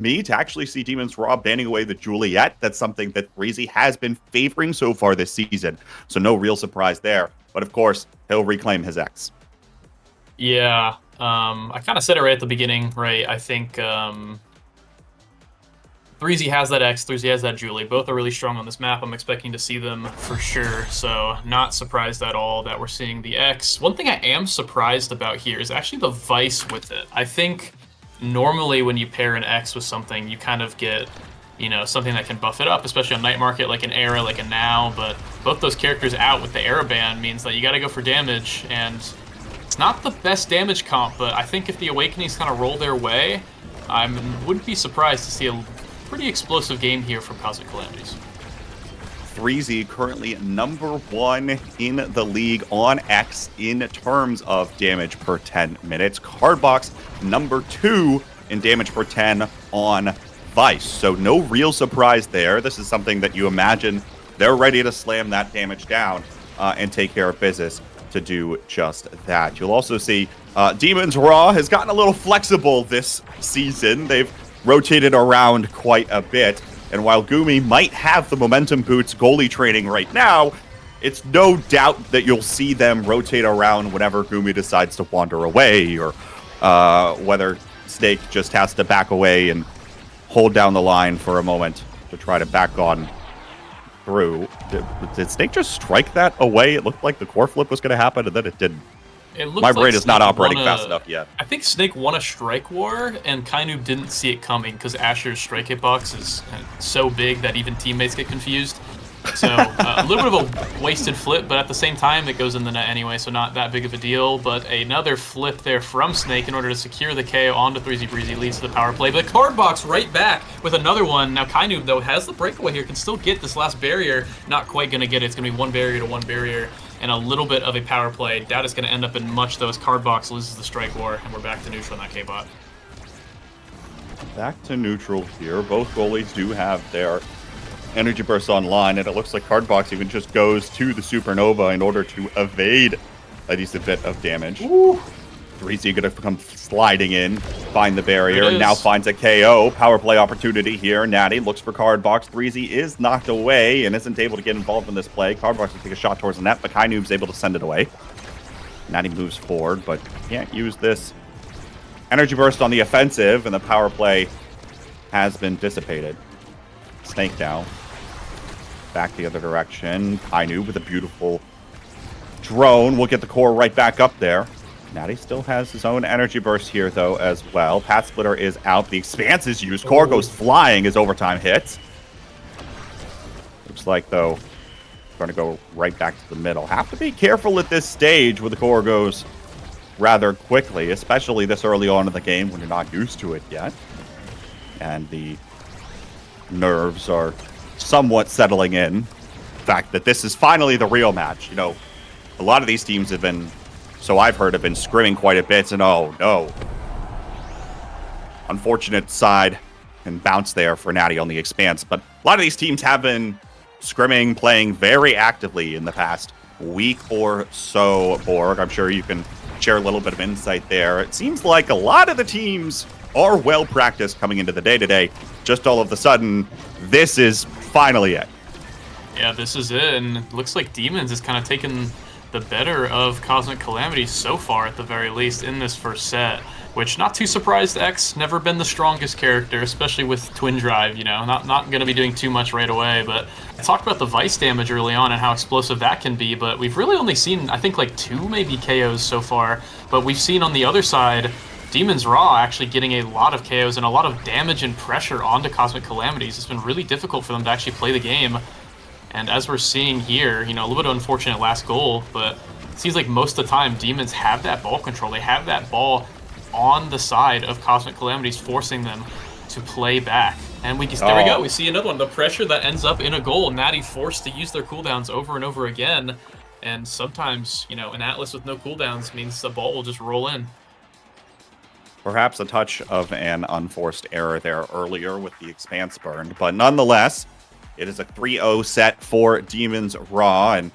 me to actually see Demons Raw banning away the Juliet. That's something that Breezy has been favoring so far this season. So no real surprise there. But of course, he'll reclaim his X. Yeah, I kind of said it right at the beginning, right? I think Breezy has that X, Breezy has that Julie. Both are really strong on this map. I'm expecting to see them for sure. So not surprised at all that we're seeing the X. One thing I am surprised about here is actually the Vice with it. I think normally when you pair an X with something, you kind of get, you know, something that can buff it up, especially on Night Market, like an Era, like a Now. But both those characters out with the Era ban means that you got to go for damage, and it's not the best damage comp, but I think if the Awakenings kind of roll their way, I wouldn't be surprised to see a pretty explosive game here from Cosmic Calamities. Breezy currently #1 in the league on X in terms of damage per 10 minutes. Cardbox #2 in damage per 10 on Vice. So no real surprise there. This is something that you imagine they're ready to slam that damage down and take care of business to do just that. You'll also see Demons Raw has gotten a little flexible this season. They've rotated around quite a bit. And while Gumi might have the momentum boots goalie training right now, it's no doubt that you'll see them rotate around whenever Gumi decides to wander away, or whether Snake just has to back away and hold down the line for a moment to try to back on through. Did Snake just strike that away? It looked like the core flip was going to happen, and then it didn't. My brain is not operating fast enough yet. I think Snake won a strike war, and Kainu didn't see it coming because Asher's strike hitbox is so big that even teammates get confused. So a little bit of a wasted flip, but at the same time, it goes in the net anyway, so not that big of a deal. But another flip there from Snake in order to secure the KO onto 3Z Breezy leads to the power play. But Cardbox right back with another one. Now Kainu, though, has the breakaway here, can still get this last barrier. Not quite going to get it. It's going to be one barrier to one barrier, and a little bit of a power play. That is going to end up in much, though, as Cardbox loses the strike war, and we're back to neutral in that K-bot. Back to neutral here. Both goalies do have their energy burst online, and it looks like Cardbox even just goes to the Supernova in order to evade a decent bit of damage. Ooh. 3Z going to come sliding in, find the barrier, and now finds a KO. Power play opportunity here. Natty looks for Cardbox. 3Z is knocked away and isn't able to get involved in this play. Cardbox will take a shot towards the net, but Kainu's able to send it away. Natty moves forward, but can't use this energy burst on the offensive, and the power play has been dissipated. Snake now. Back the other direction. Kainu with a beautiful drone. We'll get the core right back up there. Natty still has his own energy burst here, though, as well. Path Splitter is out. The Expanse is used. Core goes flying as overtime hits. Looks like, though, going to go right back to the middle. Have to be careful at this stage where the core goes rather quickly, especially this early on in the game when you're not used to it yet. And the nerves are somewhat settling in. The fact that this is finally the real match. You know, a lot of these teams have been, so I've heard, have been scrimming quite a bit, and oh no. Unfortunate side and bounce there for Natty on the Expanse, but a lot of these teams have been scrimming, playing very actively in the past week or so, Borg. I'm sure you can share a little bit of insight there. It seems like a lot of the teams are well practiced coming into the day-to-day. Just all of a sudden, this is finally it. Yeah, this is it, and it looks like Demons is kind of taking the better of Cosmic Calamities so far, at the very least, in this first set. Which, not too surprised, X never been the strongest character, especially with Twin Drive, you know, not going to be doing too much right away. But I talked about the Vice damage early on and how explosive that can be, but we've really only seen, I think, like 2 maybe KOs so far. But we've seen on the other side, Demons Raw actually getting a lot of KOs and a lot of damage and pressure onto Cosmic Calamities. It's been really difficult for them to actually play the game. And as we're seeing here, you know, a little bit of unfortunate last goal, but it seems like most of the time Demons have that ball control. They have that ball on the side of Cosmic Calamities, forcing them to play back. And there we go. We see another one. The pressure that ends up in a goal. Natty forced to use their cooldowns over and over again. And sometimes, you know, an Atlas with no cooldowns means the ball will just roll in. Perhaps a touch of an unforced error there earlier with the Expanse burned, but nonetheless, it is a 3-0 set for Demons Raw, and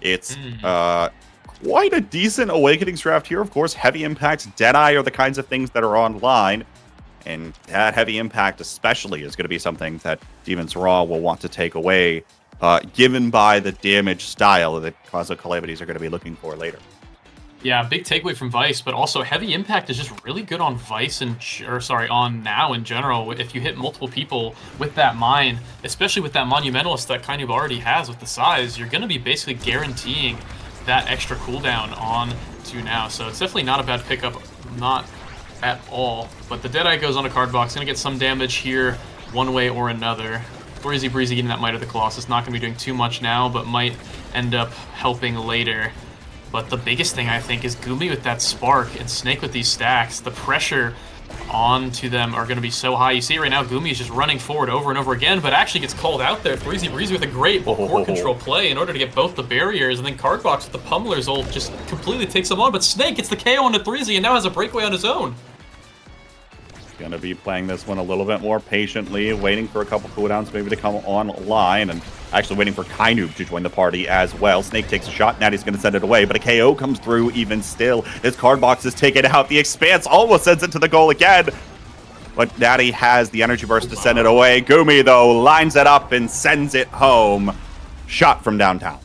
it's quite a decent Awakenings draft here. Of course, heavy impacts, Deadeye are the kinds of things that are online, And that heavy impact especially is going to be something that Demon's Raw will want to take away, given by the damage style that Cosmic Calamities are going to be looking for later. Yeah, big takeaway from Vice, but also heavy impact is just really good on Vice on Now in general. If you hit multiple people with that mine, especially with that Monumentalist that kind of already has with the size, you're going to be basically guaranteeing that extra cooldown on to Now. So it's definitely not a bad pickup, not at all. But the Deadeye goes on a card box, going to get some damage here one way or another. Breezy getting that Might of the Colossus, not going to be doing too much now, but might end up helping later. But the biggest thing, I think, is Gumi with that Spark and Snake with these stacks. The pressure onto them are going to be so high. You see right now, Gumi is just running forward over and over again, but actually gets called out there. Breezy with a great core control play in order to get both the barriers, and then Cardbox with the Pummelers ult just completely takes them on. But Snake gets the KO onto Breezy and now has a breakaway on his own. Going to be playing this one a little bit more patiently, waiting for a couple cooldowns maybe to come online, and actually waiting for Kainoob to join the party as well. Snake takes a shot, Natty's going to send it away, but a KO comes through even still. His card box is taken out. The Expanse almost sends it to the goal again, but Natty has the energy burst to send it away. Gumi, though, lines it up and sends it home. Shot from downtown.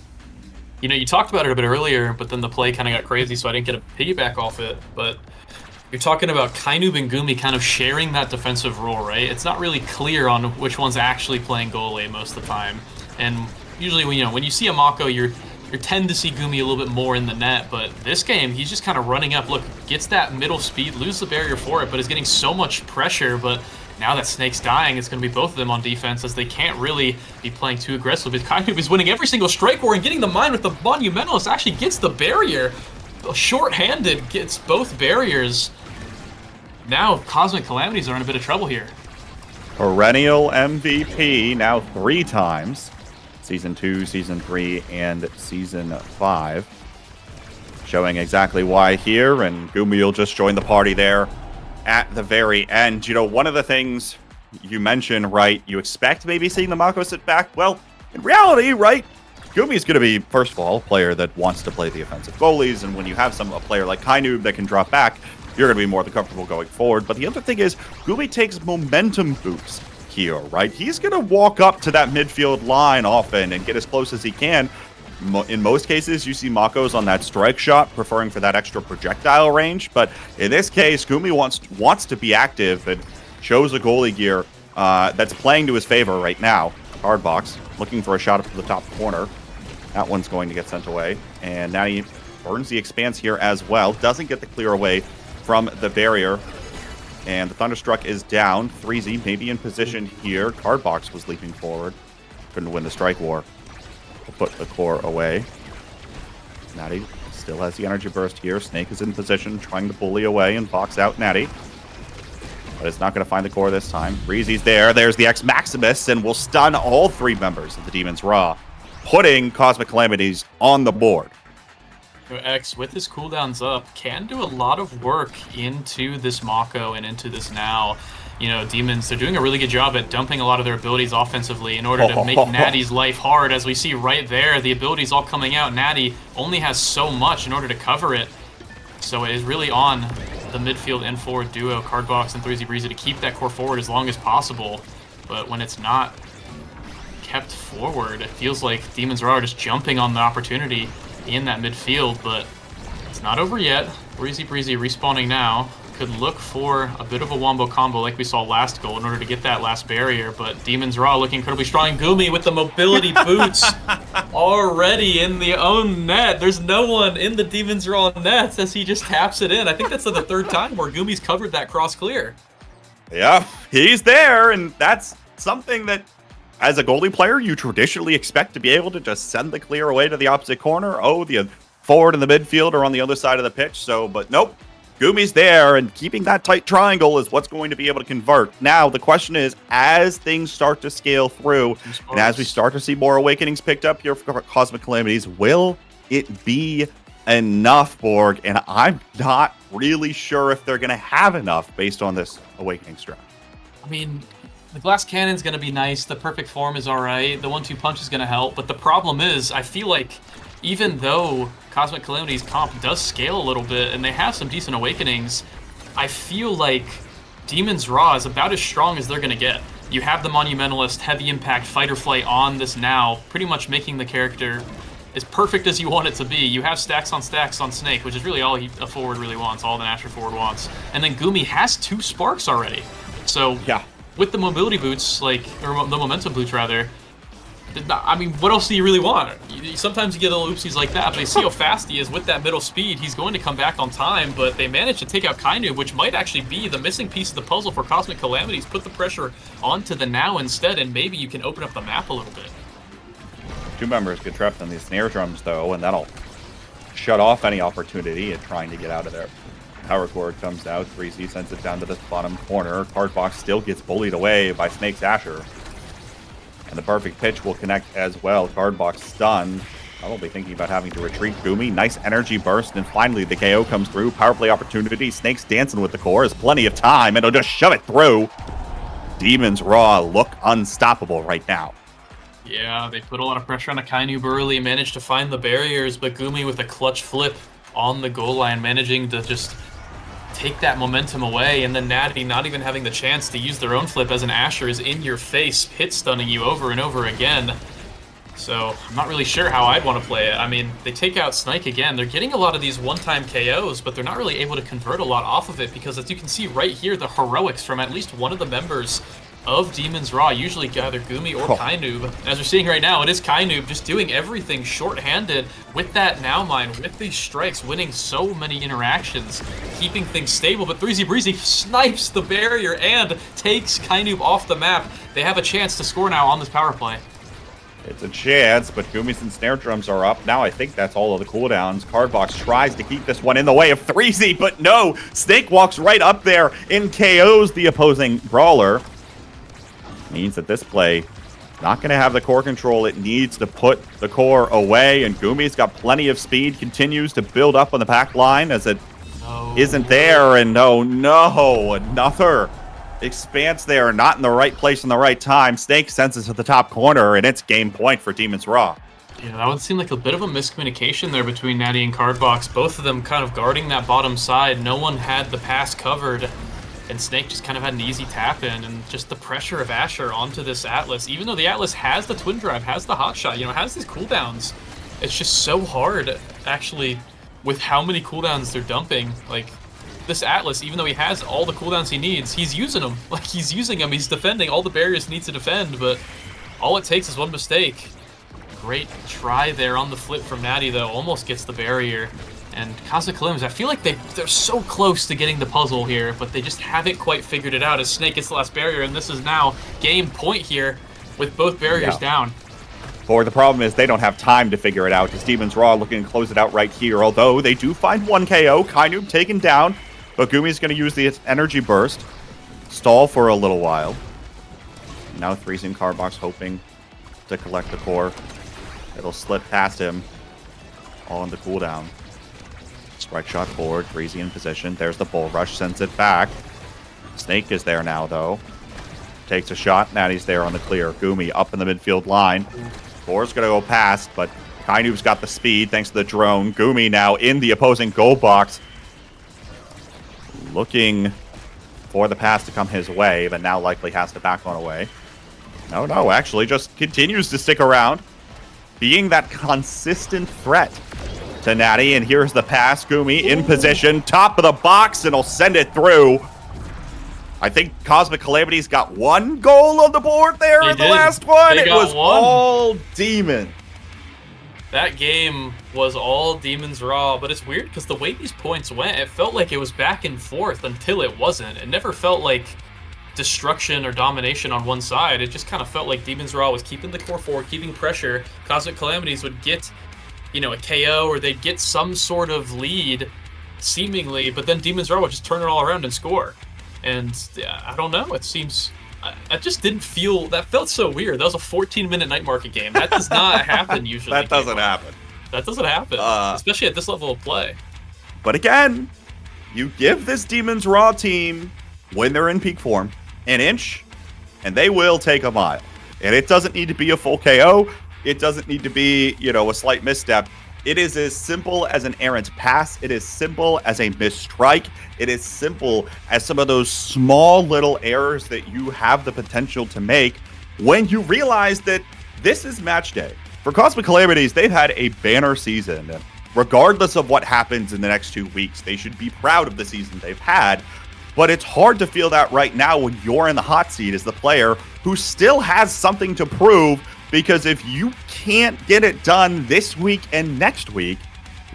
You know, you talked about it a bit earlier, but then the play kind of got crazy, so I didn't get a piggyback off it, but you're talking about Kainoob and Gumi kind of sharing that defensive role, right? It's not really clear on which one's actually playing goalie most of the time. And usually, when you see a Mako, you tend to see Gumi a little bit more in the net. But this game, he's just kind of running up. Look, gets that middle speed, loses the barrier for it, but is getting so much pressure. But now that Snake's dying, it's going to be both of them on defense, as they can't really be playing too aggressively. Kainoob is winning every single strike war and getting the mine with the Monumentalist. Actually gets the barrier. Short-handed, gets both barriers. Now, Cosmic Calamities are in a bit of trouble here. Perennial MVP now 3 times. Season 2, Season 3, and Season 5. Showing exactly why here, and Gumi will just join the party there at the very end. You know, one of the things you mentioned, right, you expect maybe seeing the Mako sit back. Well, in reality, right, Gumi's going to be, first of all, a player that wants to play the offensive goalies, and when you have a player like Kainoob that can drop back, you're going to be more than comfortable going forward. But the other thing is, Gumi takes momentum boosts here, right? He's going to walk up to that midfield line often and get as close as he can. In most cases, you see Makos on that strike shot, preferring for that extra projectile range. But in this case, Gumi wants to be active and shows a goalie gear that's playing to his favor right now. Card box, looking for a shot up to the top corner. That one's going to get sent away. And now he burns the Expanse here as well. Doesn't get the clear away from the barrier, and the Thunderstruck is down. 3Z maybe in position here. Cardbox was leaping forward. Couldn't win the strike war. We'll put the core away. Natty still has the energy burst here. Snake is in position, trying to bully away and box out Natty. But it's not going to find the core this time. Breezy's there. There's the X Maximus, and will stun all 3 members of the Demon's Raw, putting Cosmic Calamities on the board. X, with his cooldowns up, can do a lot of work into this Mako and into this Now. You know, Demons, they're doing a really good job at dumping a lot of their abilities offensively in order to make Natty's life hard. As we see right there, the abilities all coming out. Natty only has so much in order to cover it. So it is really on the midfield and forward duo, Cardbox and 3Z Breezy, to keep that core forward as long as possible. But when it's not kept forward, it feels like Demons are just jumping on the opportunity in that midfield, but it's not over yet. Breezy respawning now. Could look for a bit of a wombo combo like we saw last goal in order to get that last barrier, but Demon's Raw looking incredibly strong. Gumi with the mobility boots already in the own net. There's no one in the Demon's Raw nets as he just taps it in. I think that's the 3rd time where Gumi's covered that cross clear. Yeah, he's there, and that's something that, as a goalie player, you traditionally expect to be able to just send the clear away to the opposite corner. Oh, the forward and the midfield are on the other side of the pitch. So, but nope, Gumi's there, and keeping that tight triangle is what's going to be able to convert. Now, the question is, as things start to scale through, and as we start to see more awakenings picked up here for Cosmic Calamities, will it be enough, Borg? And I'm not really sure if they're going to have enough based on this awakening strat. I mean, the glass cannon's going to be nice. The perfect form is all right. The 1-2 punch is going to help. But the problem is, I feel like even though Cosmic Calamities comp does scale a little bit and they have some decent awakenings, I feel like Demon's Raw is about as strong as they're going to get. You have the Monumentalist, heavy impact, fight or flight on this now, pretty much making the character as perfect as you want it to be. You have stacks on Snake, which is really all a forward really wants, all the Asher forward wants. And then Gumi has 2 sparks already. So yeah, with the mobility boots, like, or the momentum boots rather, I mean, what else do you really want? Sometimes you get little oopsies like that, but you see how fast he is with that middle speed. He's going to come back on time, but they managed to take out Kainu, which might actually be the missing piece of the puzzle for Cosmic Calamities. Put the pressure onto the Now instead, and maybe you can open up the map a little bit. 2 members get trapped on these snare drums, though, and that'll shut off any opportunity at trying to get out of there. Power Chord comes out. 3Z sends it down to this bottom corner. Cardbox still gets bullied away by Snake's Asher. And the perfect pitch will connect as well. Cardbox stunned. Probably thinking about having to retreat. Gumi, nice energy burst, and finally the KO comes through. Power play opportunity. Snake's dancing with the core. Has plenty of time, and he'll just shove it through. Demon's Raw look unstoppable right now. Yeah, they put a lot of pressure on Akainu early, managed to find the barriers, but Gumi with a clutch flip on the goal line, managing to just take that momentum away, and then Natty not even having the chance to use their own flip as an Asher is in your face, hit stunning you over and over again. So I'm not really sure how I'd want to play it. I mean, they take out Snake again. They're getting a lot of these one-time KOs, but they're not really able to convert a lot off of it because, as you can see right here, the heroics from at least one of the members of Demon's Raw, usually either Gumi or Kainoob. As we're seeing right now, it is Kainoob just doing everything short-handed with that Now Mine, with these strikes, winning so many interactions, keeping things stable. But 3Z Breezy snipes the barrier and takes Kainoob off the map. They have a chance to score now on this power play. It's a chance, but Gumi's and snare drums are up. Now I think that's all of the cooldowns. Cardbox tries to keep this one in the way of 3Z, but no! Snake walks right up there and KOs the opposing brawler. Means that this play not going to have the core control it needs to put the core away, and Gumi's got plenty of speed, continues to build up on the back line as it isn't there, and oh no, another expanse there, not in the right place in the right time. Snake senses at the top corner, and it's game point for Demon's Raw. Yeah, that would seem like a bit of a miscommunication there between Natty and Cardbox, both of them kind of guarding that bottom side. No one had the pass covered, and Snake just kind of had an easy tap in, and just the pressure of Asher onto this Atlas, even though the Atlas has the twin drive, has the hot shot, you know, has these cooldowns, it's just so hard, actually, with how many cooldowns they're dumping. Like, this Atlas, even though he has all the cooldowns he needs, he's using them. Like, he's using them, he's defending all the barriers he needs to defend, but all it takes is one mistake. Great try there on the flip from Natty, though, almost gets the barrier. And Cosmic Calamities, I feel like they're so close to getting the puzzle here, but they just haven't quite figured it out as Snake gets the last barrier, and this is now game point here with both barriers down. Or the problem is they don't have time to figure it out, as Demon's Raw looking to close it out right here, although they do find one KO. Kainoob taken down, but Gumi's going to use the energy burst, stall for a little while. Now 3Z and Cardbox hoping to collect the core. It'll slip past him, all on the cooldown. Strike shot forward, 3Z in position. There's the bull rush, sends it back. Snake is there now, though. Takes a shot, Natty's there on the clear. Gumi up in the midfield line. Core's gonna go past, but Kainoob's got the speed thanks to the drone. Gumi now in the opposing goal box. Looking for the pass to come his way, but now likely has to back on away. No, actually just continues to stick around, being that consistent threat to Natty, and here's the pass. Gumi in position, top of the box, and he'll send it through. I think Cosmic Calamities got one goal on the board there in the last one. It was all Demon. That game was all Demon's Raw, but it's weird because the way these points went, it felt like it was back and forth until it wasn't. It never felt like destruction or domination on one side. It just kind of felt like Demon's Raw was keeping the core forward, keeping pressure. Cosmic Calamities would get, you know, a KO, or they'd get some sort of lead, seemingly, but then Demon's Raw would just turn it all around and score. And I don't know, it seems, I just didn't feel, that felt so weird. That was a 14-minute night market game. That does not happen usually. That doesn't happen. That doesn't happen, especially at this level of play. But again, you give this Demon's Raw team, when they're in peak form, an inch, and they will take a mile. And it doesn't need to be a full KO. It doesn't need to be, you know, a slight misstep. It is as simple as an errant pass. It is simple as a missed strike. It is simple as some of those small little errors that you have the potential to make when you realize that this is match day. For Cosmic Calamities, they've had a banner season. Regardless of what happens in the next 2 weeks, they should be proud of the season they've had. But it's hard to feel that right now when you're in the hot seat as the player who still has something to prove, because if you can't get it done this week and next week,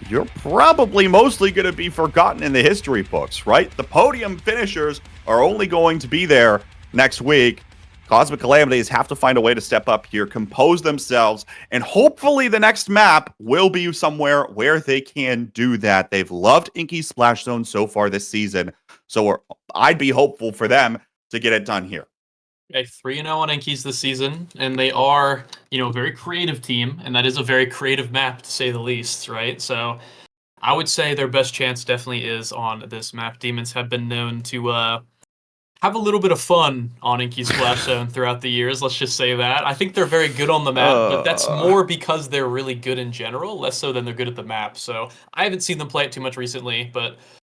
you're probably mostly going to be forgotten in the history books, right? The podium finishers are only going to be there next week. Cosmic Calamities have to find a way to step up here, compose themselves, and hopefully the next map will be somewhere where they can do that. They've loved Inky's Splash Zone so far this season, so I'd be hopeful for them to get it done here. A 3-0 on Inky's this season, and they are, a very creative team, and that is a very creative map, to say the least, right? So I would say their best chance definitely is on this map. Demons have been known to have a little bit of fun on Inky's Splash Zone throughout the years. Let's just say that. I think they're very good on the map, but that's more because they're really good in general, less so than they're good at the map. So I haven't seen them play it too much recently, but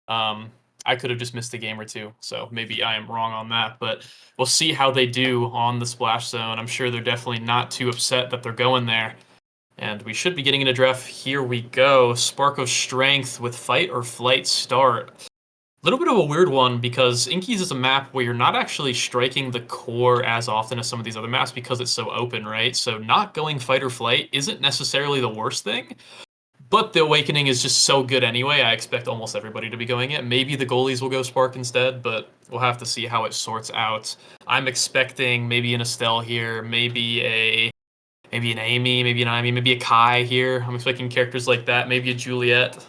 I could have just missed a game or two. So maybe I am wrong on that, but we'll see how they do on the Splash Zone. I'm sure they're definitely not too upset that they're going there. And we should be getting into draft. Here we go. Spark of Strength with Fight or Flight start. A little bit of a weird one because Inky's is a map where you're not actually striking the core as often as some of these other maps because it's so open, right? So not going fight or flight isn't necessarily the worst thing, but the Awakening is just so good anyway. I expect almost everybody to be going it. Maybe the goalies will go Spark instead, but we'll have to see how it sorts out. I'm expecting maybe an Estelle here, maybe an Amy, maybe an Amy, maybe a Kai here. I'm expecting characters like that, maybe a Juliet.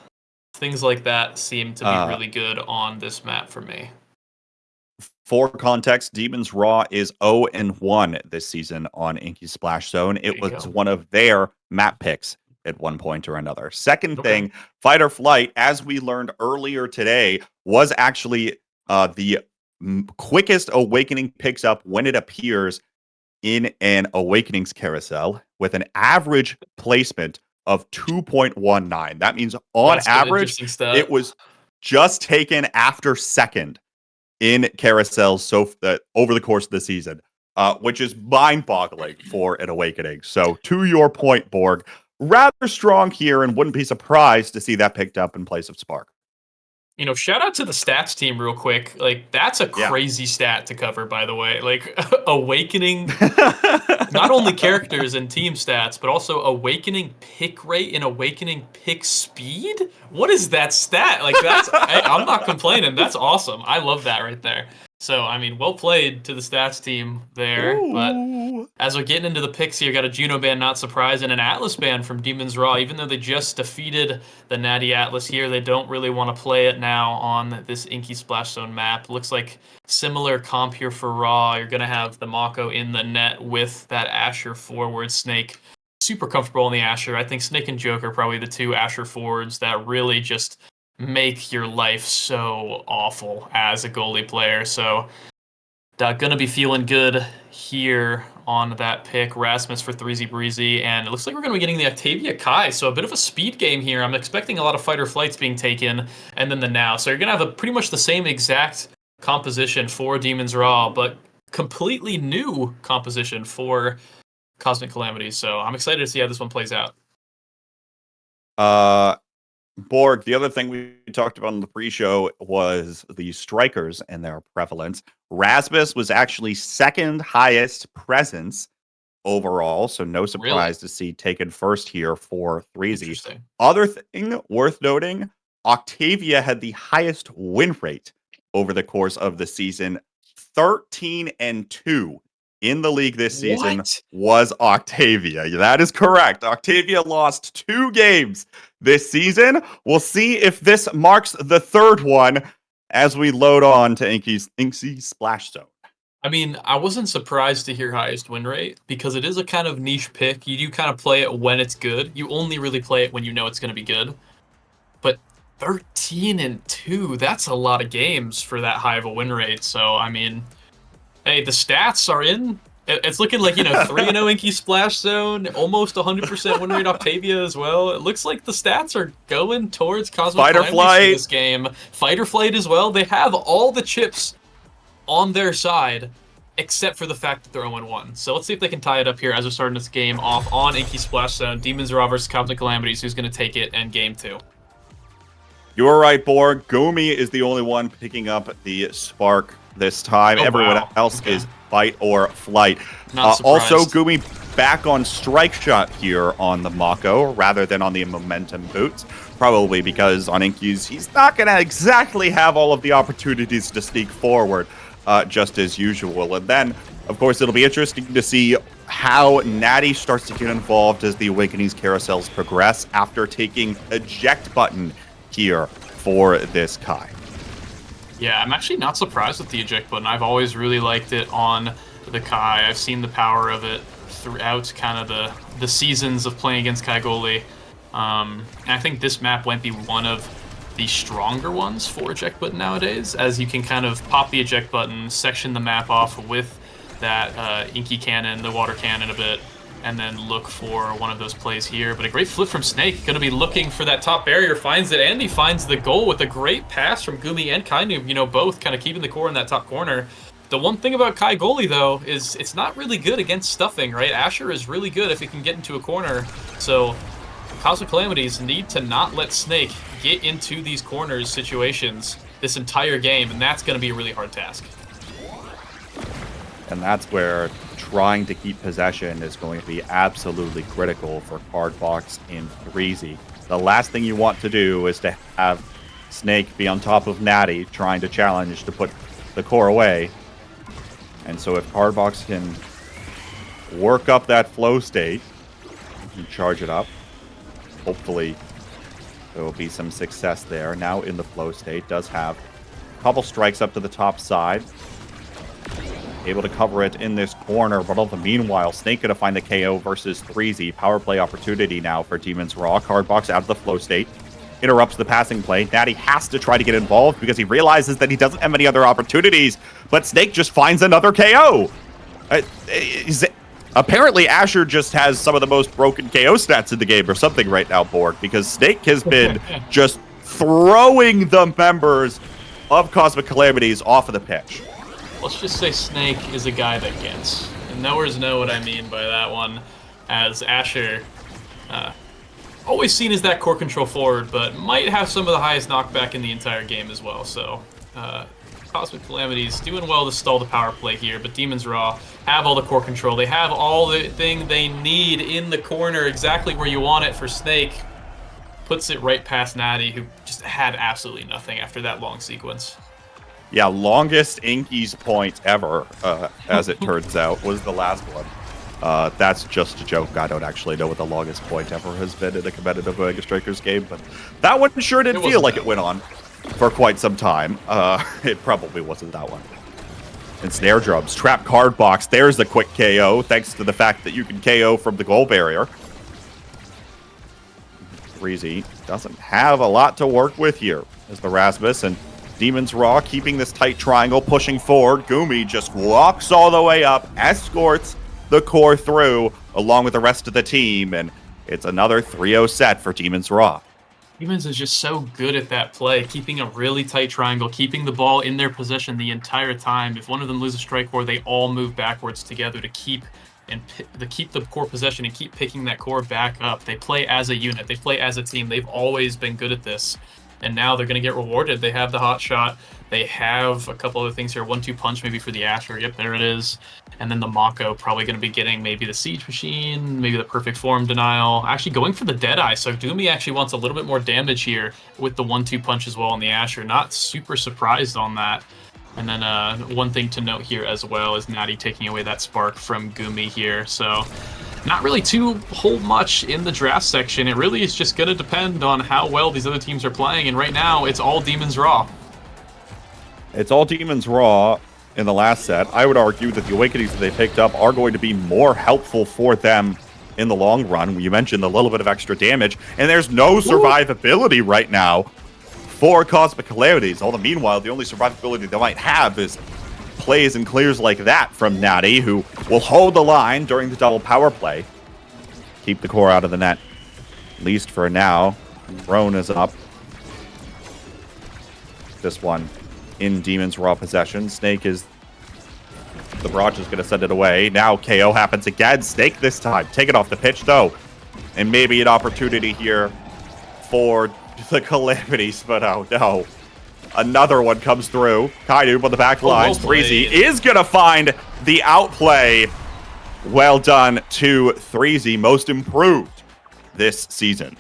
Things like that seem to be really good on this map for me. For context, Demons Raw is 0-1 this season on Inky Splash Zone. It was one of their map picks at one point or another. Second thing, Fight or Flight, as we learned earlier today, was actually the quickest Awakening picks up when it appears in an Awakenings carousel with an average placement of 2.19. That means on average, it was just taken after second in carousels over the course of the season, which is mind-boggling for an Awakening. So to your point, Borg, rather strong here, and wouldn't be surprised to see that picked up in place of Spark. Shout out to the stats team real quick. Like, that's a crazy stat to cover, by the way. Like, Awakening, not only characters and team stats, but also Awakening pick rate and Awakening pick speed? What is that stat? Like, I'm not complaining. That's awesome. I love that right there. So, I mean, well played to the stats team there. Ooh. But as we're getting into the picks here, got a Juno ban, not surprised, and an Atlas ban from Demons Raw. Even though they just defeated the Natty Atlas here, they don't really want to play it now on this Inky Splash Zone map. Looks like similar comp here for Raw. You're going to have the Mako in the net with that Asher forward. Snake super comfortable in the Asher. I think Snake and Joker are probably the two Asher forwards that really just make your life so awful as a goalie player. So gonna be feeling good here on that pick. Rasmus for 3Z Breezy, and it looks like we're gonna be getting the Octavia Kai, so a bit of a speed game here. I'm expecting a lot of fight or flights being taken, and then the now. So you're gonna have pretty much the same exact composition for Demons Raw, but completely new composition for Cosmic Calamities. So I'm excited to see how this one plays out. Borg, the other thing we talked about in the pre-show was the strikers and their prevalence. Rasmus was actually second highest presence overall, so no surprise to see taken first here for 3Z. Other thing worth noting, Octavia had the highest win rate over the course of the season. 13-2 in the league this season was Octavia. That is correct. Octavia lost 2 games this season. We'll see if this marks the third one as we load on to Inky's Splash Zone. I mean, I wasn't surprised to hear highest win rate because it is a kind of niche pick. You do kind of play it when it's good. You only really play it when you know it's going to be good. But 13-2, that's a lot of games for that high of a win rate. So, I mean, hey, the stats are in It's looking like, 3-0 Inky Splash Zone, almost 100% win rate Octavia as well. It looks like the stats are going towards Cosmic Fight or Calamities flight. for this game. Fight or flight as well. They have all the chips on their side, except for the fact that they're 0-1. So let's see if they can tie it up here as we're starting this game off on Inky Splash Zone. Demons RAAAAHH versus Cosmic Calamities. Who's going to take it in game 2? You're right, Borg. Gumi is the only one picking up the spark this time. Everyone else is fight or flight. Also, Gumi back on strike shot here on the Mako rather than on the momentum boots. Probably because on Inky's, he's not going to exactly have all of the opportunities to sneak forward just as usual. And then, of course, it'll be interesting to see how Natty starts to get involved as the Awakenings carousels progress after taking eject button here for this Kai. Yeah, I'm actually not surprised with the eject button. I've always really liked it on the Kai. I've seen the power of it throughout kind of the seasons of playing against Kai Goalie. And I think this map might be one of the stronger ones for eject button nowadays, as you can kind of pop the eject button, section the map off with that Inky cannon, the water cannon a bit, and then look for one of those plays here. But a great flip from Snake, going to be looking for that top barrier, finds it, and he finds the goal with a great pass from Gumi and Kainu, both kind of keeping the core in that top corner. The one thing about Kai Goalie, though, is it's not really good against stuffing, right? Asher is really good if he can get into a corner, so Cosmic Calamities need to not let Snake get into these corners situations this entire game, and that's going to be a really hard task. And that's where trying to keep possession is going to be absolutely critical for Cardbox in 3Z. The last thing you want to do is to have Snake be on top of Natty trying to challenge to put the core away. And so if Cardbox can work up that flow state and charge it up, hopefully there will be some success there. Now in the flow state, does have a couple strikes up to the top side. Able to cover it in this corner, but all the meanwhile, Snake gonna find the KO versus 3Z. Power play opportunity now for Demons RAAAAHH. Cardbox out of the flow state. Interrupts the passing play. Natty has to try to get involved because he realizes that he doesn't have any other opportunities, but Snake just finds another KO. Apparently, Asher just has some of the most broken KO stats in the game or something right now, Borg, because Snake has been just throwing the members of Cosmic Calamities off of the pitch. Let's just say Snake is a guy that gets. And knowers know what I mean by that one, as Asher, always seen as that core control forward, but might have some of the highest knockback in the entire game as well. So, Cosmic Calamities doing well to stall the power play here, but Demons RAAAAHH have all the core control. They have all the thing they need in the corner, exactly where you want it for Snake. Puts it right past Natty, who just had absolutely nothing after that long sequence. Yeah, longest Inky's point ever, as it turns out, was the last one. That's just a joke. I don't actually know what the longest point ever has been in a competitive Mega Strikers game, but that one sure did feel like it went on for quite some time. It probably wasn't that one. And snare drums, trap Cardbox. There's the quick KO, thanks to the fact that you can KO from the goal barrier. 3Z doesn't have a lot to work with here as the Rasmus and Demons RAAAAHH keeping this tight triangle, pushing forward. Gumi just walks all the way up, escorts the core through along with the rest of the team, and it's another 3-0 set for Demons RAAAAHH. Demons is just so good at that play, keeping a really tight triangle, keeping the ball in their possession the entire time. If one of them loses strike core, they all move backwards together to keep the core possession and keep picking that core back up. They play as a unit. They play as a team. They've always been good at this. And now they're going to get rewarded. They have the hot shot. They have a couple other things here. 1-2 punch maybe for the Asher. Yep, there it is. And then the Mako probably going to be getting maybe the Siege Machine, maybe the Perfect Form Denial. Actually going for the Deadeye. So Gumi actually wants a little bit more damage here with the 1-2 punch as well on the Asher. Not super surprised on that. And then one thing to note here as well is Natty taking away that spark from Gumi here. So not really too whole much in the draft section. It really is just going to depend on how well these other teams are playing. And right now, it's all Demons RAAAAHH. It's all Demons RAAAAHH in the last set. I would argue that the Awakenings that they picked up are going to be more helpful for them in the long run. You mentioned a little bit of extra damage, and there's no survivability right now for Cosmic Calamities. All the meanwhile, the only survivability they might have is plays and clears like that from Natty, who will hold the line during the double power play. Keep the core out of the net, at least for now. Roan is up. This one in Demon's raw possession. Snake is... The Barrage is going to send it away. Now KO happens again. Snake this time. Take it off the pitch, though. And maybe an opportunity here for the Calamities, but oh no. Another one comes through. Kainoob on the back lines. Threezy is going to find the outplay. Well done to Threezy. Most improved this season.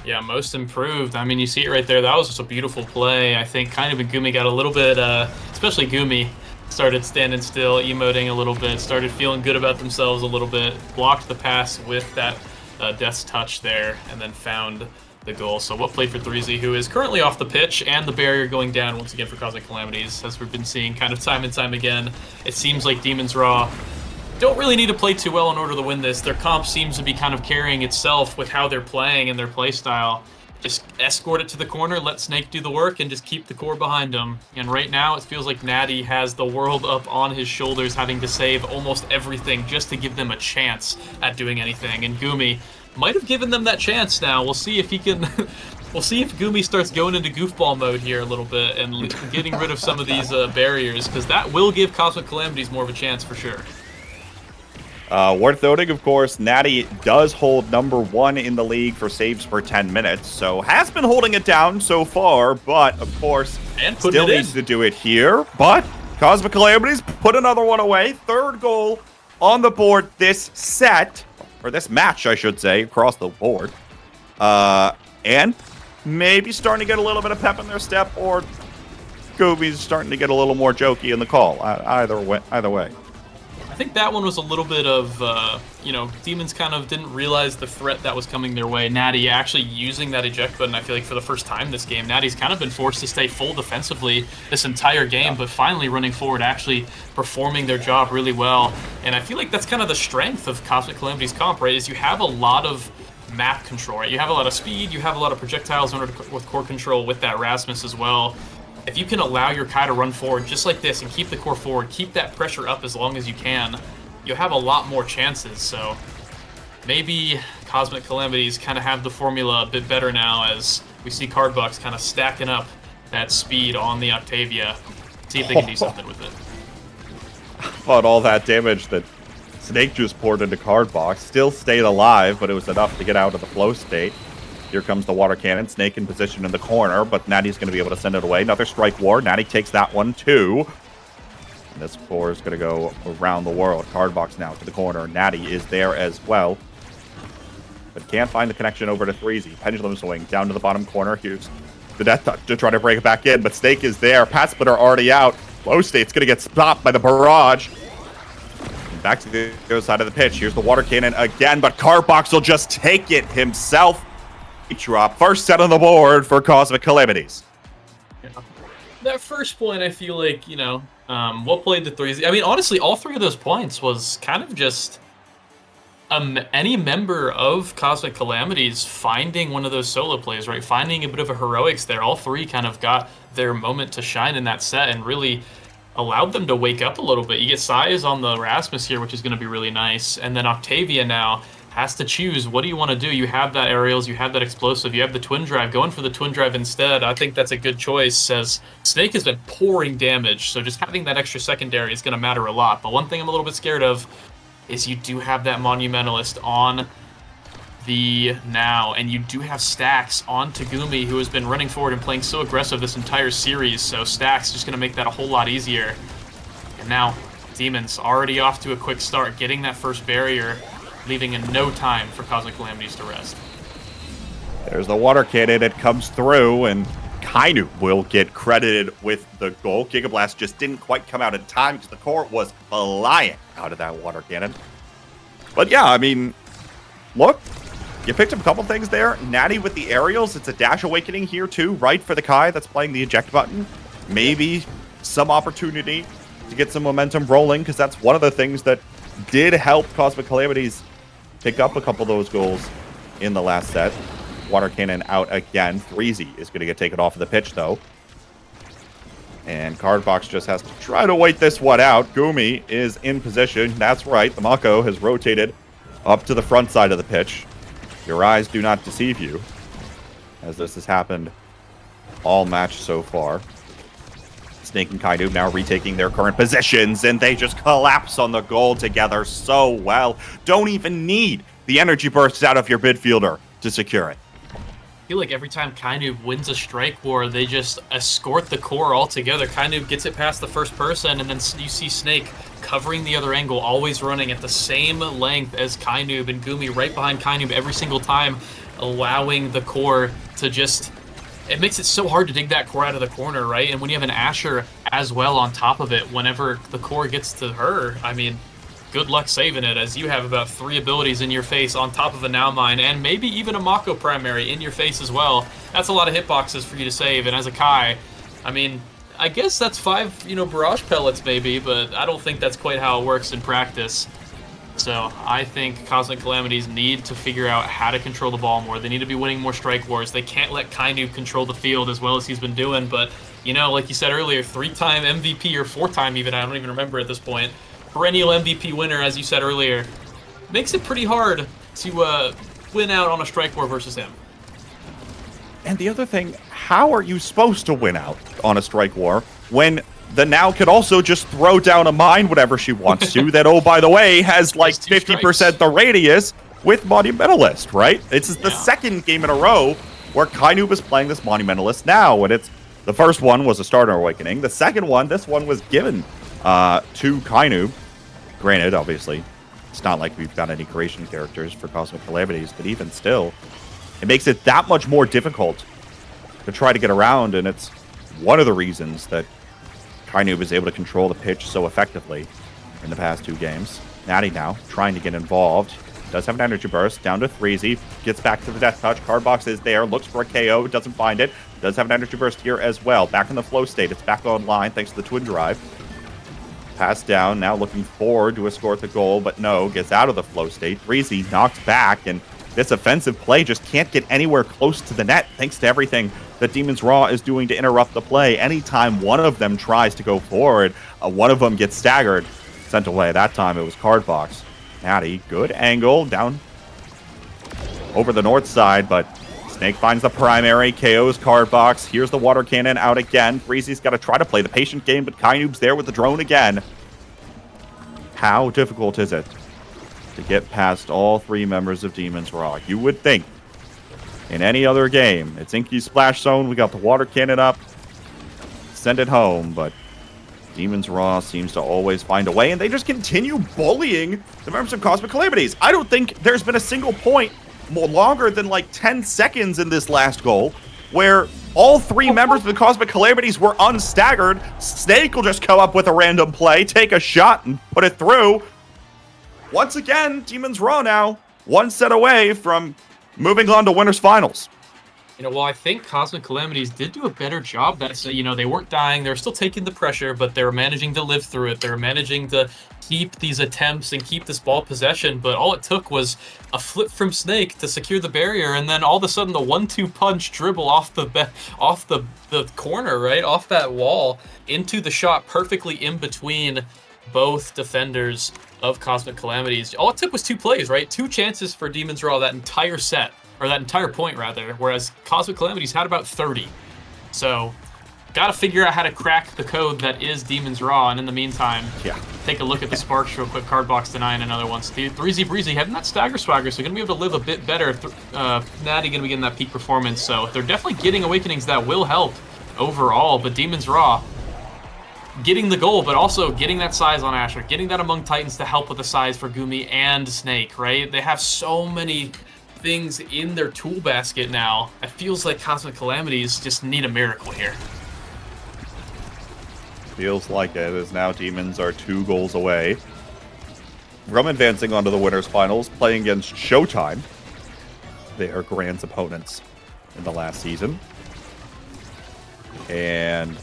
Yeah, most improved. I mean, you see it right there. That was just a beautiful play. I think Kainoob and Gumi got a little bit, especially Gumi, started standing still, emoting a little bit, started feeling good about themselves a little bit, blocked the pass with that Death's Touch there, and then found the goal. So what played for Threezy, who is currently off the pitch, and the barrier going down once again for Cosmic Calamities, as we've been seeing kind of time and time again. It seems like Demon's Raw don't really need to play too well in order to win this. Their comp seems to be kind of carrying itself with how they're playing and their play style. Just escort it to the corner, let Snake do the work, and just keep the core behind him. And right now, it feels like Natty has the world up on his shoulders, having to save almost everything just to give them a chance at doing anything. And Gumi might have given them that chance now. We'll see if he can... We'll see if Gumi starts going into goofball mode here a little bit and getting rid of some of these barriers, because that will give Cosmic Calamities more of a chance for sure. Worth noting, of course, Natty does hold #1 in the league for saves per 10 minutes, so has been holding it down so far, but, of course, still needs to do it here. But Cosmic Calamities put another one away. Third goal on the board this set, or this match, I should say, across the board. And maybe starting to get a little bit of pep in their step, or Gumi's starting to get a little more jokey in the call. Either way. I think that one was a little bit of, you know, Demons kind of didn't realize the threat that was coming their way. Natty actually using that eject button, I feel like for the first time this game. Natty's kind of been forced to stay full defensively this entire game, but finally running forward, actually performing their job really well. And I feel like that's kind of the strength of Cosmic Calamities comp, right, is you have a lot of map control, right? You have a lot of speed, you have a lot of projectiles in order to, with core control with that Rasmus as well. If you can allow your Kai to run forward just like this and keep the core forward, keep that pressure up as long as you can, you'll have a lot more chances. So maybe Cosmic Calamities kind of have the formula a bit better now as we see Cardbox kind of stacking up that speed on the Octavia. See if they can do something with it. But all that damage that Snake just poured into Cardbox still stayed alive, but it was enough to get out of the flow state. Here comes the water cannon. Snake in position in the corner, but Natty's going to be able to send it away. Another strike war. Natty takes that one, too. And this core is going to go around the world. Cardbox now to the corner. Natty is there as well. But can't find the connection over to Threezy. Pendulum swing down to the bottom corner. Here's the Death Touch to try to break it back in, but Snake is there. Pat Splitter already out. Flow state's going to get stopped by the barrage. And back to the other side of the pitch. Here's the water cannon again, but Cardbox will just take it himself. Drop. First set on the board for Cosmic Calamities. Yeah. That first point, I feel like, you know, what played the threes? I mean, honestly, all three of those points was kind of just any member of Cosmic Calamities finding one of those solo plays, right? Finding a bit of a heroics there. All three kind of got their moment to shine in that set and really allowed them to wake up a little bit. You get Size on the Rasmus here, which is going to be really nice. And then Octavia now has to choose, what do you want to do? You have that aerials, you have that explosive, you have the twin drive. Going for the twin drive instead, I think that's a good choice, as Snake has been pouring damage, so just having that extra secondary is going to matter a lot. But one thing I'm a little bit scared of is you do have that Monumentalist on the now, and you do have Stacks on Tagumi, who has been running forward and playing so aggressive this entire series, so Stacks just going to make that a whole lot easier. And now, Demons already off to a quick start, getting that first barrier, leaving in no time for Cosmic Calamities to rest. There's the water cannon. It comes through, and Kainoob will get credited with the goal. Gigablast just didn't quite come out in time because the core was flying out of that water cannon. But yeah, I mean, look, you picked up a couple things there. Natty with the aerials. It's a dash awakening here too, right, for the Kai that's playing the eject button. Maybe some opportunity to get some momentum rolling, because that's one of the things that did help Cosmic Calamities pick up a couple of those goals in the last set. Water cannon out again. Threezy is going to get taken off of the pitch, though. And Cardbox just has to try to wait this one out. Gumi is in position. That's right. The Mako has rotated up to the front side of the pitch. Your eyes do not deceive you, as this has happened all match so far. Snake and Kainoob now retaking their current positions, and they just collapse on the goal together so well. Don't even need the energy bursts out of your midfielder to secure it. I feel like every time Kainoob wins a strike war, they just escort the core all together. Kainoob gets it past the first person, and then you see Snake covering the other angle, always running at the same length as Kainoob, and Gumi right behind Kainoob every single time, allowing the core to just... It makes it so hard to dig that core out of the corner, right? And when you have an Asher as well on top of it, whenever the core gets to her, I mean, good luck saving it, as you have about 3 abilities in your face on top of a Now Mine, and maybe even a Mako primary in your face as well. That's a lot of hitboxes for you to save, and as a Kai, I mean, I guess that's 5, barrage pellets maybe, but I don't think that's quite how it works in practice. So I think Cosmic Calamities need to figure out how to control the ball more. They need to be winning more strike wars. They can't let Kainoob control the field as well as he's been doing, but, like you said earlier, 3-time MVP or 4-time even, I don't even remember at this point. Perennial MVP winner, as you said earlier, makes it pretty hard to win out on a strike war versus him. And the other thing, how are you supposed to win out on a strike war when the Now could also just throw down a mine whenever she wants to that, oh, by the way, has like 50% the radius with Monumentalist, right? It's the second game in a row where Kainoob is playing this Monumentalist now, and the first one was a Starter Awakening. The second one, this one was given to Kainoob. Granted, obviously, it's not like we've got any creation characters for Cosmic Calamities, but even still, it makes it that much more difficult to try to get around, and it's one of the reasons that Kainoob is able to control the pitch so effectively in the past 2 games. Natty now trying to get involved. Does have an energy burst, down to Threezy. Gets back to the Death Touch. Cardbox is there, looks for a KO, doesn't find it. Does have an energy burst here as well. Back in the flow state, it's back online thanks to the Twin Drive. Pass down, now looking forward to escort the goal, but no, gets out of the flow state. Threezy knocks back, and this offensive play just can't get anywhere close to the net thanks to everything that Demons Raw is doing to interrupt the play. Anytime one of them tries to go forward, one of them gets staggered, sent away. That time it was Cardbox. Natty, good angle, down over the north side, but Snake finds the primary, KO's Cardbox. Here's the water cannon out again. Freezy's got to try to play the patient game, but Kainoob's there with the drone again. How difficult is it to get past all 3 members of Demons Raw? You would think in any other game, it's Inky's splash zone, we got the water cannon up, send it home, but Demons Raw seems to always find a way, and they just continue bullying the members of Cosmic Calamities. I don't think there's been a single point more longer than like 10 seconds in this last goal where all 3 members of the Cosmic Calamities were unstaggered. Snake will just come up with a random play, take a shot, and put it through. Once again, Demons Raw now 1 set away from moving on to Winners Finals. Well, I think Cosmic Calamities did do a better job. That's, they weren't dying. They were still taking the pressure, but they were managing to live through it. They were managing to keep these attempts and keep this ball possession, but all it took was a flip from Snake to secure the barrier, and then all of a sudden the 1-2 punch dribble off the corner, right? Off that wall into the shot perfectly in between both defenders of Cosmic Calamities. All it took was 2 plays, right? 2 chances for Demons Raw that entire set. Or that entire point, rather, whereas Cosmic Calamities had about 30. So, gotta figure out how to crack the code that is Demons Raw, and in the meantime, take a look at the Sparks real quick. Cardbox denying another one. Threezy Breezy having that stagger swagger, so gonna be able to live a bit better. Natty gonna be getting that peak performance, so they're definitely getting Awakenings that will help overall, but Demons Raw getting the goal, but also getting that size on Asher, getting that among Titans to help with the size for Gumi and Snake, right? They have so many things in their tool basket now. It feels like Cosmic Calamities just need a miracle here. Feels like it, as now Demons are 2 goals away from advancing onto the Winners Finals, playing against Showtime. They are Grand's opponents in the last season. And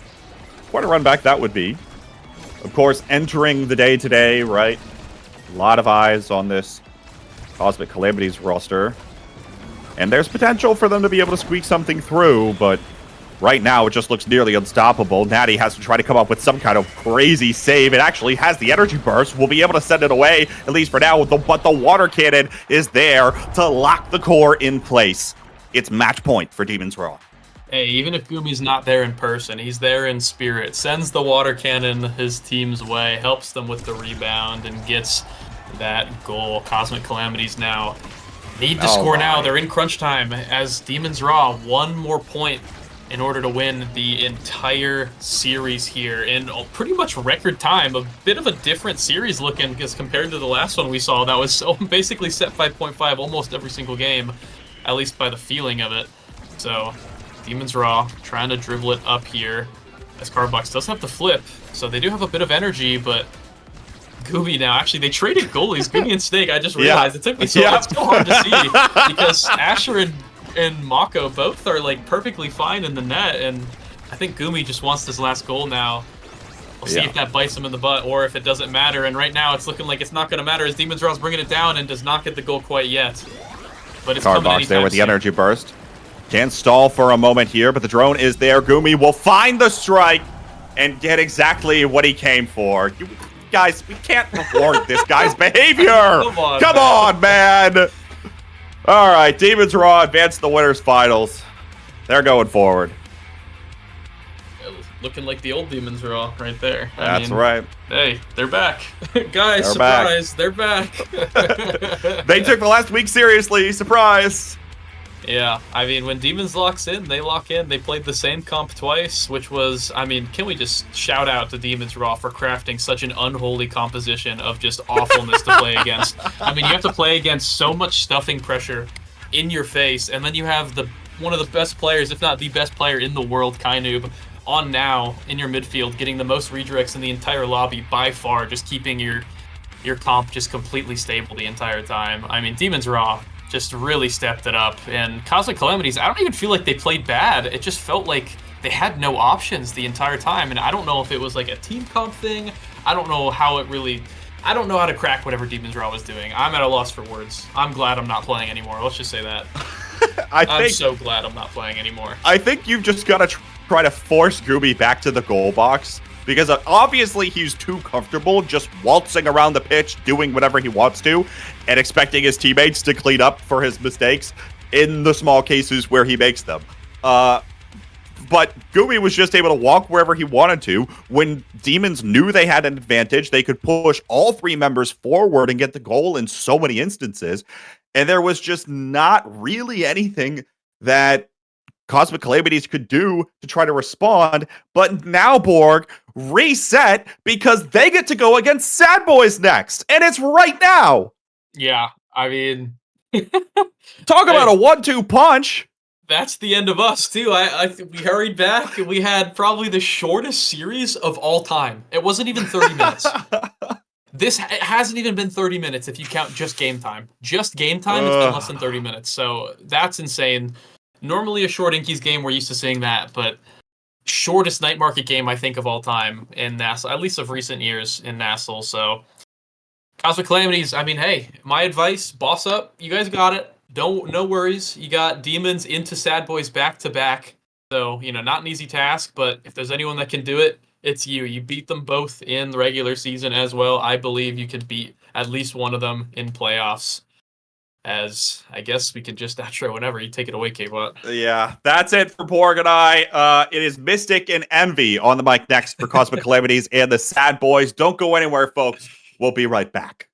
what a run back that would be. Of course, entering the day today, right? A lot of eyes on this Cosmic Calamities roster. And there's potential for them to be able to squeak something through, but Right now, it just looks nearly unstoppable. Natty has to try to come up with some kind of crazy save. It actually has the energy burst. We'll be able to send it away, at least for now, but the water cannon is there to lock the core in place. It's match point for Demon's RAAAAHH. Hey, even if Gumi's not there in person, he's there in spirit. Sends the water cannon his team's way, helps them with the rebound, and gets that goal. Cosmic Calamities now need to score now. They're in crunch time as Demon's RAAAAHH one more point in order to win the entire series here in pretty much record time. A bit of a different series looking as compared to the last one we saw. That was so basically set 5.5 almost every single game, at least by the feeling of it. So Demon's RAAAAHH trying to dribble it up here as Cardbox does have the flip, so they do have a bit of energy, but Gumi now, actually, they traded goalies, Gumi and Snake. I just realized it took me so it's so hard to see because Asher and Mako both are like perfectly fine in the net, and I think Gumi just wants this last goal now. We'll see if that bites him in the butt or if it doesn't matter, and right now it's looking like it's not going to matter as Demon's RAAAAHH's bringing it down and does not get the goal quite yet. But it's coming anytime there with the soon. energy burst. Can't stall for a moment here, but the drone is there. Gumi will find the strike and get exactly what he came for. You guys, we can't reward this guy's behavior. Come on, man. All right, Demon's RAAAAHH advance to the winners finals. They're going forward. Looking like the old Demon's RAAAAHH right there. That's right. Hey, they're back. Guys, surprise, they're back. They took the last week seriously. Surprise. Yeah, I mean, when Demons locks in, they lock in. They played the same comp twice, which was, I mean, can we just shout out to Demon's RAAAAHH for crafting such an unholy composition of just awfulness to play against. I mean, you have to play against so much stuffing pressure in your face, and then you have one of the best players, if not the best player in the world, Kainoob, on now in your midfield, getting the most redirects in the entire lobby by far, just keeping your comp just completely stable the entire time. I mean, Demon's RAAAAHH just really stepped it up, and Cosmic Calamities, I don't even feel like they played bad. It just felt like they had no options the entire time, and I don't know if it was like a team comp thing. I don't know how I don't know how to crack whatever Demon's RAAAAHH was doing. I'm at a loss for words. I'm glad I'm not playing anymore. Let's just say that. I'm so glad I'm not playing anymore. I think you've just got to try to force Gumi back to the goal box, because obviously he's too comfortable just waltzing around the pitch, doing whatever he wants to, and expecting his teammates to clean up for his mistakes in the small cases where he makes them. But Gumi was just able to walk wherever he wanted to. When Demons knew they had an advantage, they could push all three members forward and get the goal in so many instances. And there was just not really anything that Cosmic Calamities could do to try to respond. But now Borg reset because they get to go against Sad Boys next, and it's right now. Yeah, I mean, talk about a 1-2 punch. That's the end of us too. We hurried back, and we had probably the shortest series of all time. It wasn't even 30 minutes. It hasn't even been 30 minutes if you count just game time. Just game time, it's been less than 30 minutes. So that's insane. Normally a short Inky's game, we're used to seeing that, but shortest night market game, I think, of all time in NASL, at least of recent years in NASL. So Cosmic Calamities, I mean, hey, my advice, boss up. You guys got it. No worries. You got Demons into Sad Boys back to back. So, not an easy task, but if there's anyone that can do it, it's you. You beat them both in the regular season as well. I believe you could beat at least one of them in playoffs. As I guess we could just outro whenever. You take it away, K-Bot. Yeah, that's it for Borg and I. It is Mystic and Envy on the mic next for Cosmic Calamities and the Sad Boys. Don't go anywhere, folks. We'll be right back.